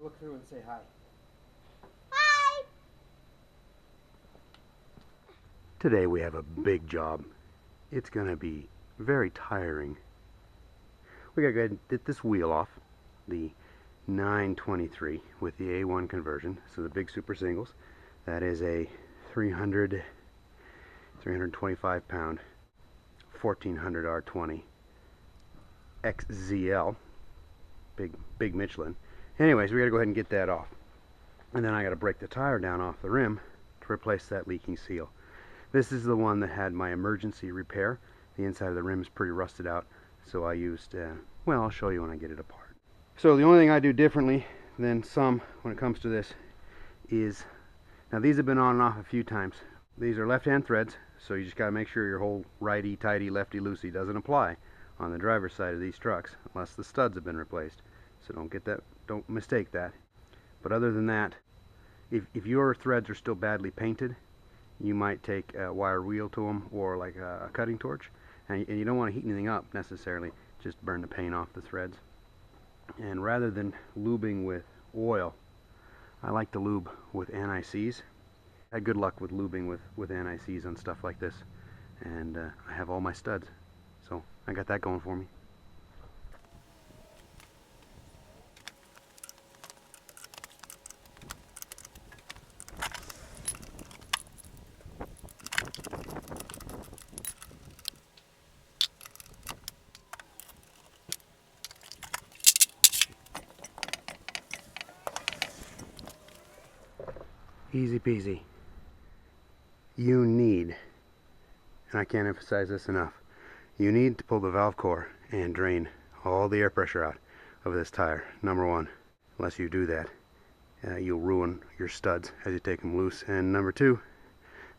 Look through and say hi. Hi! Today we have a big job. It's going to be very tiring. We got to go ahead and get this wheel off, the 923 with the A1 conversion, so the big super singles. That is a 325 pound 1400 R20 XZL, big Michelin. Anyways, we got to go ahead and get that off, and then I got to break the tire down off the rim to replace that leaking seal. This is the one that had my emergency repair. The inside of the rim is pretty rusted out, so I used well, I'll show you when I get it apart. So the only thing I do differently than some when it comes to this is, now these have been on and off a few times. These are left-hand threads, so you just got to make sure your whole righty-tighty, lefty-loosey doesn't apply on the driver's side of these trucks unless the studs have been replaced. So don't mistake that. But other than that, if your threads are still badly painted, you might take a wire wheel to them or like a cutting torch, and you don't want to heat anything up necessarily, just burn the paint off the threads. And rather than lubing with oil, I like to lube with anti-seize. I had good luck with lubing with anti-seize on stuff like this, and I have all my studs, so I got that going for me. Easy peasy. You need, and I can't emphasize this enough, you need to pull the valve core and drain all the air pressure out of this tire, number one. Unless you do that, you'll ruin your studs as you take them loose. And number two,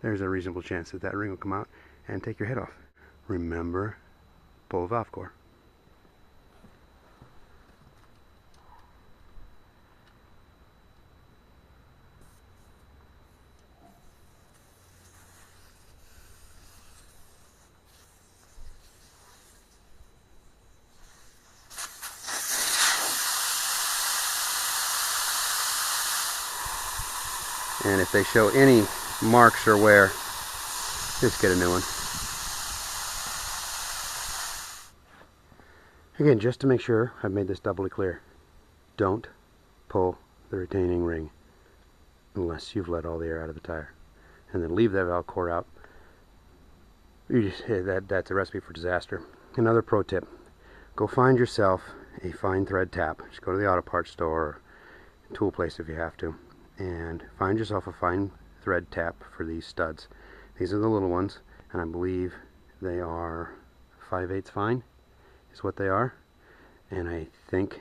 there's a reasonable chance that that ring will come out and take your head off. Remember, pull the valve core. And if they show any marks or wear, just get a new one. Again, just to make sure I've made this doubly clear, don't pull the retaining ring unless you've let all the air out of the tire. And then leave that valve core out. That's a recipe for disaster. Another pro tip, go find yourself a fine thread tap. Just go to the auto parts store or tool place if you have to, and find yourself a fine thread tap for these studs. These are the little ones, and I believe they are 5/8 fine is what they are. And I think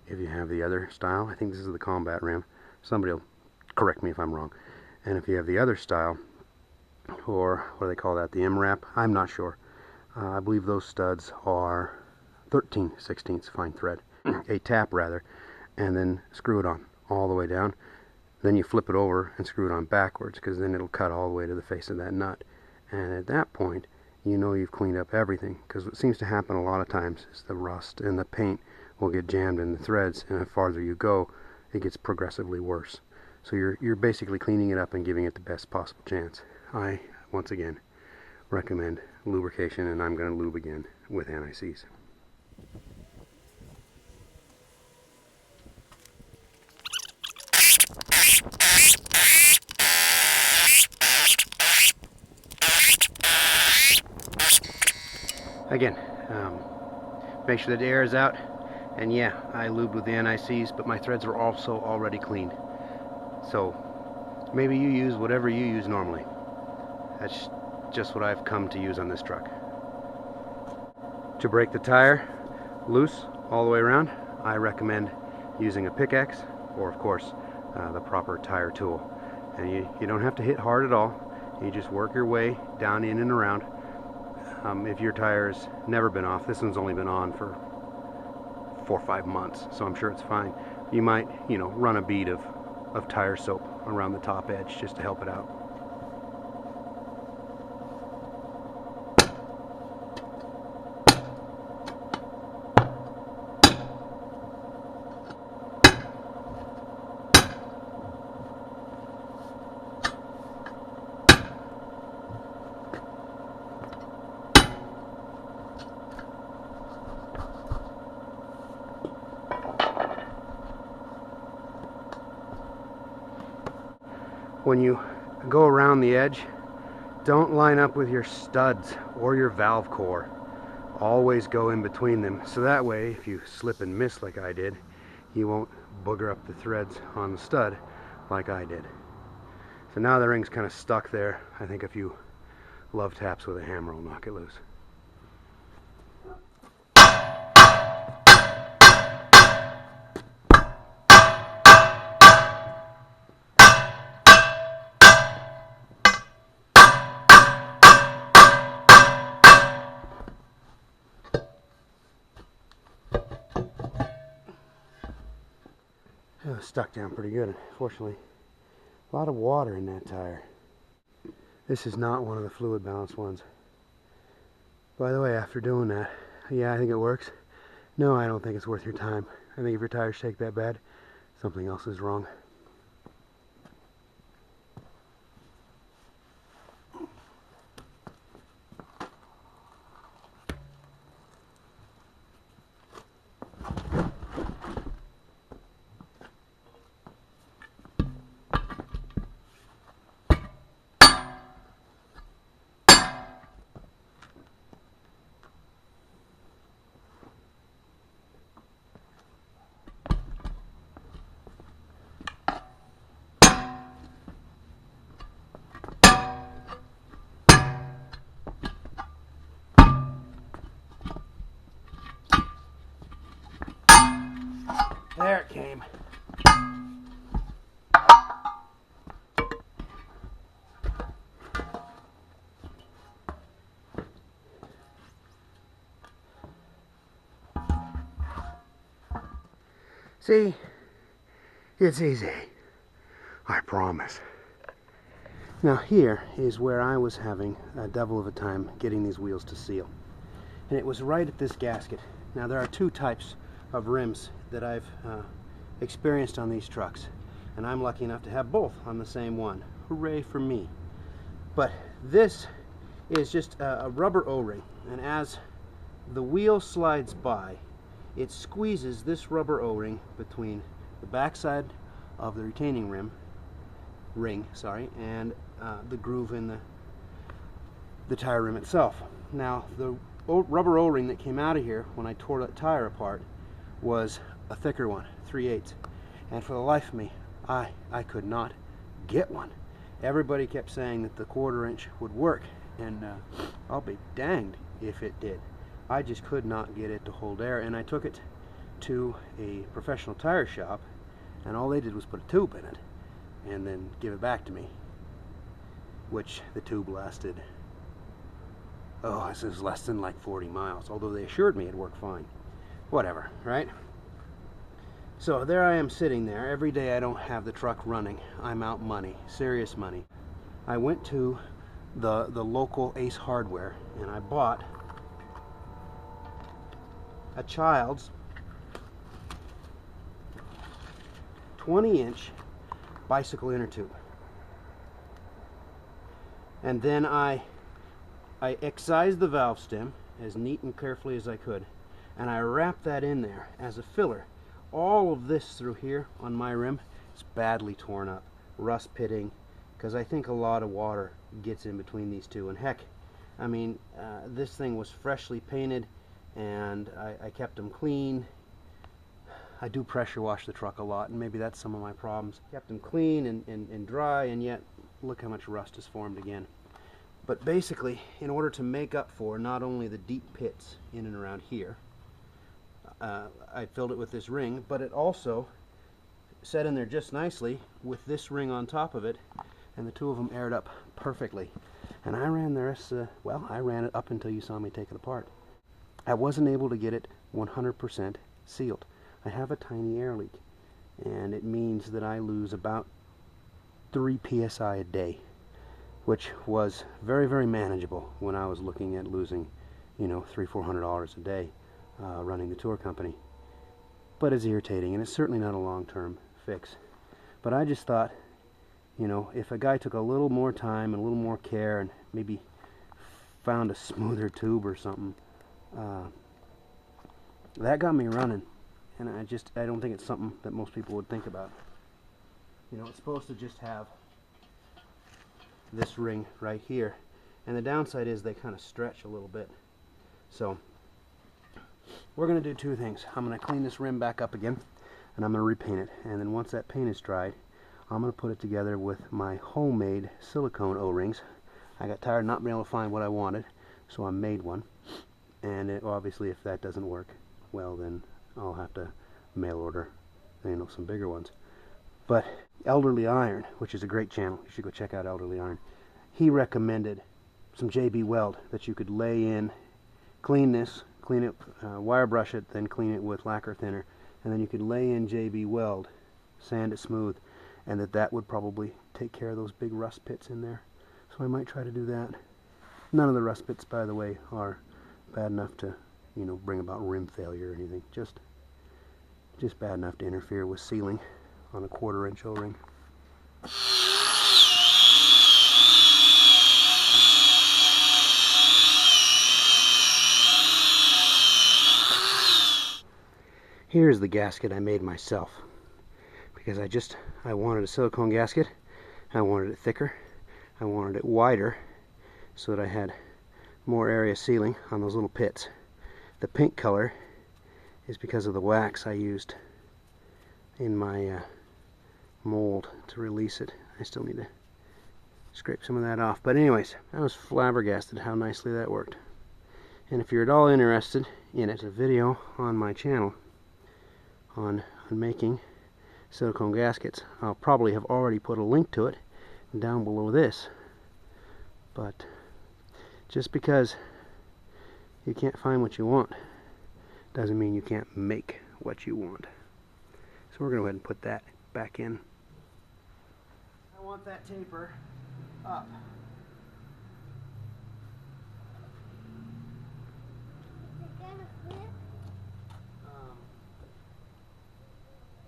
if you have the other style, I think this is the combat rim, somebody will correct me if I'm wrong, and if you have the other style, or what do they call that, the M-wrap, I'm not sure. I believe those studs are 13/16 fine thread, a tap rather, and then screw it on all the way down. Then you flip it over and screw it on backwards, because then it'll cut all the way to the face of that nut. And at that point, you know you've cleaned up everything, because what seems to happen a lot of times is the rust and the paint will get jammed in the threads, and the farther you go, it gets progressively worse. So you're basically cleaning it up and giving it the best possible chance. I, once again, recommend lubrication, and I'm going to lube again with anti-seize. Again, make sure that the air is out, and yeah, I lubed with the anti-seize, but my threads were also already cleaned. So maybe you use whatever you use normally. That's just what I've come to use on this truck. To break the tire loose all the way around, I recommend using a pickaxe, or of course the proper tire tool. And you don't have to hit hard at all. You just work your way down, in and around. If your tire's never been off, this one's only been on for 4 or 5 months, so I'm sure it's fine. You might, run a bead of tire soap around the top edge just to help it out. when you go around the edge, don't line up with your studs or your valve core. Always go in between them, so that way if you slip and miss like I did, you won't booger up the threads on the stud like I did. So now the ring's kind of stuck there. I think a few love taps with a hammer will knock it loose. It was stuck down pretty good, unfortunately. A lot of water in that tire. This is not one of the fluid balanced ones. By the way, after doing that, yeah, I think it works. No, I don't think it's worth your time. I think if your tires shake that bad, something else is wrong. There it came. See, it's easy, I promise. Now here is where I was having a devil of a time getting these wheels to seal. And it was right at this gasket. Now there are two types of rims that I've experienced on these trucks, and I'm lucky enough to have both on the same one. Hooray for me. But this is just a rubber O-ring, and as the wheel slides by, it squeezes this rubber O-ring between the backside of the retaining ring, and the groove in the tire rim itself. Now the rubber O-ring that came out of here when I tore that tire apart was a thicker one, 3/8, and for the life of me, I could not get one. Everybody kept saying that the 1/4 inch would work, and I'll be danged if it did. I just could not get it to hold air, and I took it to a professional tire shop, and all they did was put a tube in it and then give it back to me, which the tube lasted, oh, this is less than like 40 miles, although they assured me it'd work fine. Whatever, right? So there I am sitting there. Every day I don't have the truck running. I'm out money, serious money. I went to the local Ace Hardware, and I bought a child's 20-inch bicycle inner tube. And then I excised the valve stem as neat and carefully as I could, and I wrapped that in there as a filler. All of this through here on my rim is badly torn up, rust pitting, because I think a lot of water gets in between these two. And heck, I mean, this thing was freshly painted, and I kept them clean. I do pressure wash the truck a lot, and maybe that's some of my problems. Kept them clean and dry, and yet look how much rust has formed again. But basically, in order to make up for not only the deep pits in and around here, I filled it with this ring, but it also set in there just nicely with this ring on top of it, and the two of them aired up perfectly. And I ran the rest I ran it up until you saw me take it apart. I wasn't able to get it 100% sealed. I have a tiny air leak, and it means that I lose about 3 psi a day, which was very, very manageable when I was looking at losing, you know, $300-400 a day running the tour company. But it's irritating, and it's certainly not a long-term fix. But I just thought, you know, if a guy took a little more time and a little more care and maybe found a smoother tube or something, that got me running. And I don't think it's something that most people would think about. You know, it's supposed to just have this ring right here. And the downside is they kind of stretch a little bit. So we're going to do two things. I'm going to clean this rim back up again, and I'm going to repaint it. And then once that paint is dried, I'm going to put it together with my homemade silicone O-rings. I got tired of not being able to find what I wanted, so I made one. And obviously if that doesn't work, well then I'll have to mail order, some bigger ones. But Elderly Iron, which is a great channel, you should go check out Elderly Iron. He recommended some JB Weld that you could lay in, clean it, wire brush it, then clean it with lacquer thinner, and then you could lay in JB Weld, sand it smooth, and that would probably take care of those big rust pits in there. So I might try to do that. None of the rust pits, by the way, are bad enough to, bring about rim failure or anything. Just bad enough to interfere with sealing on a 1/4-inch O-ring. Here's the gasket I made myself, because I wanted a silicone gasket. I wanted it thicker, I wanted it wider, so that I had more area sealing on those little pits. The pink color is because of the wax I used in my mold to release it. I still need to scrape some of that off, but anyways, I was flabbergasted how nicely that worked. And if you're at all interested in it, a video on my channel on making silicone gaskets. I'll probably have already put a link to it down below this, but just because you can't find what you want doesn't mean you can't make what you want. So we're going to go ahead and put that back in. I want that taper up.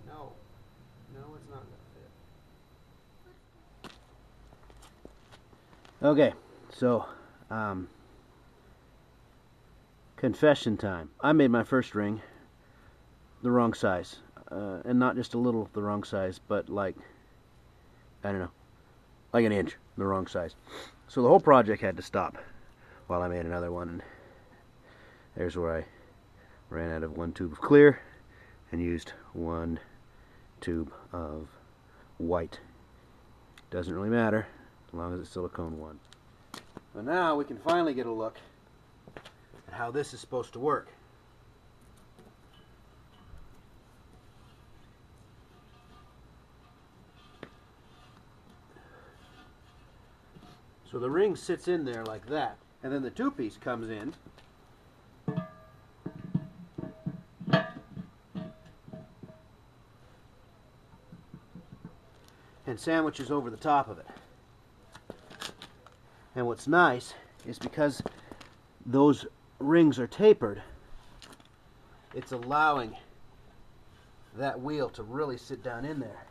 No, it's not going to fit. Okay, so confession time. I made my first ring the wrong size, and not just a little the wrong size, but like, I don't know, like an inch the wrong size. So the whole project had to stop while I made another one. And there's where I ran out of 1 tube of clear and used 1 tube of white. Doesn't really matter as long as it's silicone 1. But now we can finally get a look at how this is supposed to work. So the ring sits in there like that, and then the 2-piece comes in and sandwiches over the top of it. And what's nice is because those rings are tapered, it's allowing that wheel to really sit down in there.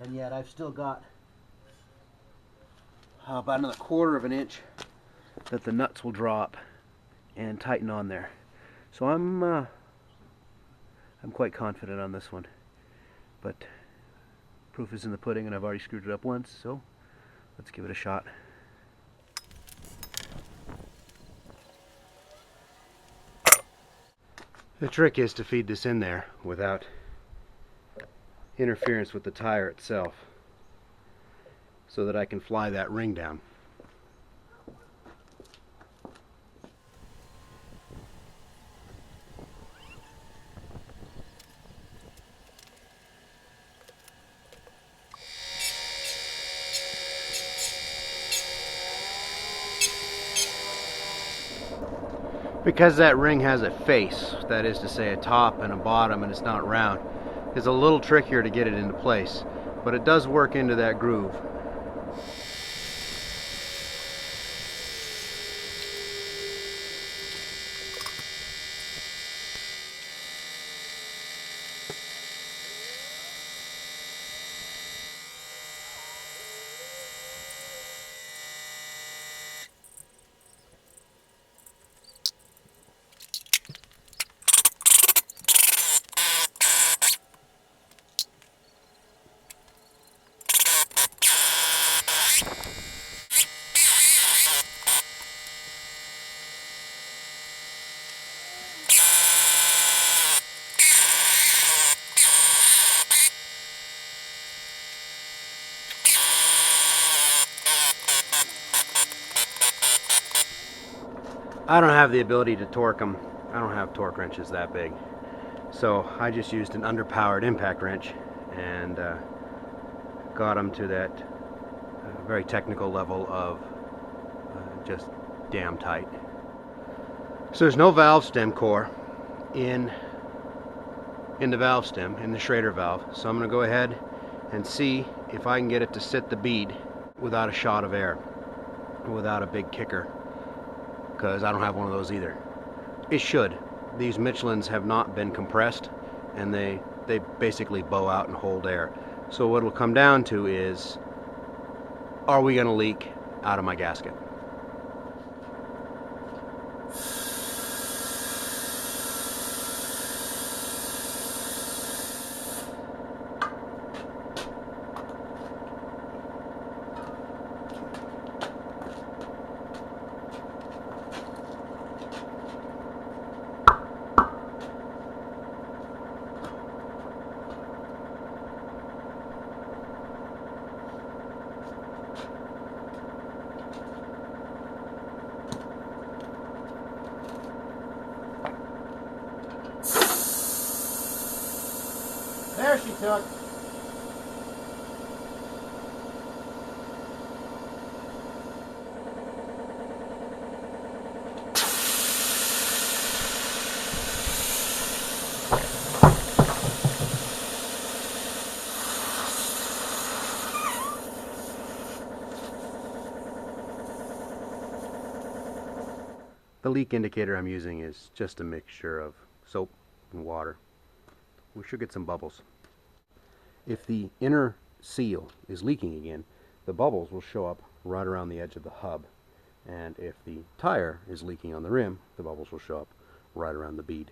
And yet I've still got about another 1/4 inch that the nuts will draw up and tighten on there. So I'm quite confident on this one. But proof is in the pudding, and I've already screwed it up once, so let's give it a shot. The trick is to feed this in there without interference with the tire itself, so that I can fly that ring down. Because that ring has a face, that is to say a top and a bottom, and it's not round, it's a little trickier to get it into place, but it does work into that groove. I don't have the ability to torque them. I don't have torque wrenches that big. So I just used an underpowered impact wrench and got them to that very technical level of just damn tight. So there's no valve stem core in the valve stem, in the Schrader valve. So I'm going to go ahead and see if I can get it to sit the bead without a shot of air, without a big kicker, because I don't have one of those either. It should. These Michelins have not been compressed, and they basically bow out and hold air. So what it'll come down to is, are we going to leak out of my gasket? There she took. The leak indicator I'm using is just a mixture of soap and water. We should get some bubbles. If the inner seal is leaking again, the bubbles will show up right around the edge of the hub. And if the tire is leaking on the rim, the bubbles will show up right around the bead.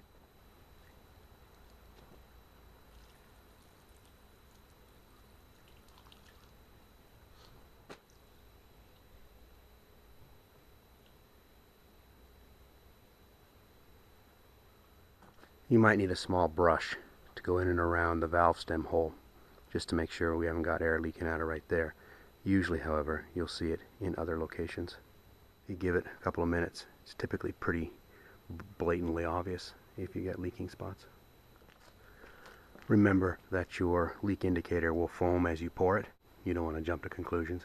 You might need a small brush to go in and around the valve stem hole, just to make sure we haven't got air leaking out of right there. Usually, however, you'll see it in other locations. You give it a couple of minutes, it's typically pretty blatantly obvious if you get leaking spots. Remember that your leak indicator will foam as you pour it. You don't want to jump to conclusions.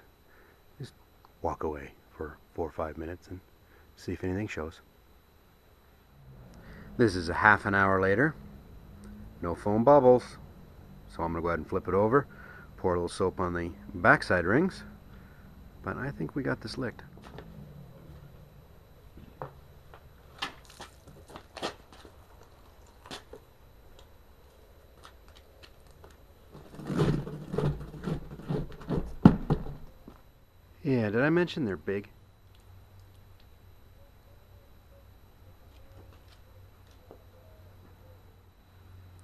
Just walk away for 4 or 5 minutes and see if anything shows. This is a half an hour later. No foam bubbles. So I'm going to go ahead and flip it over, pour a little soap on the backside rings, but I think we got this licked. Yeah, did I mention they're big?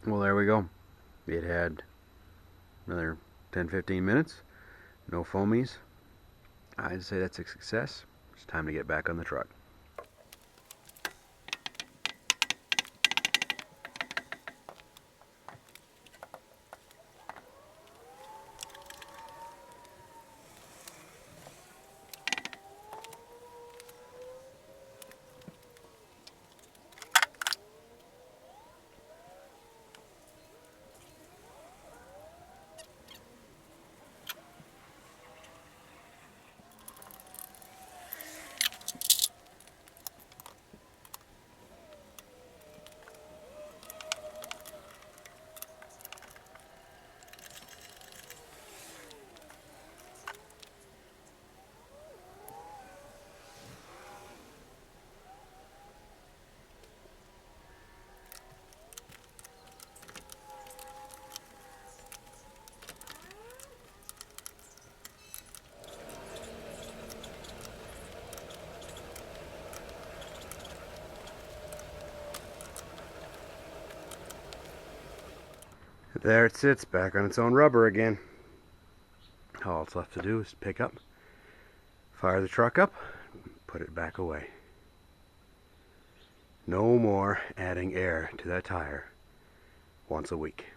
Well, there we go. It had another 10-15 minutes. No foamies. I'd say that's a success. It's time to get back on the truck. There it sits, back on its own rubber again. All it's left to do is pick up, fire the truck up, put it back away. No more adding air to that tire once a week.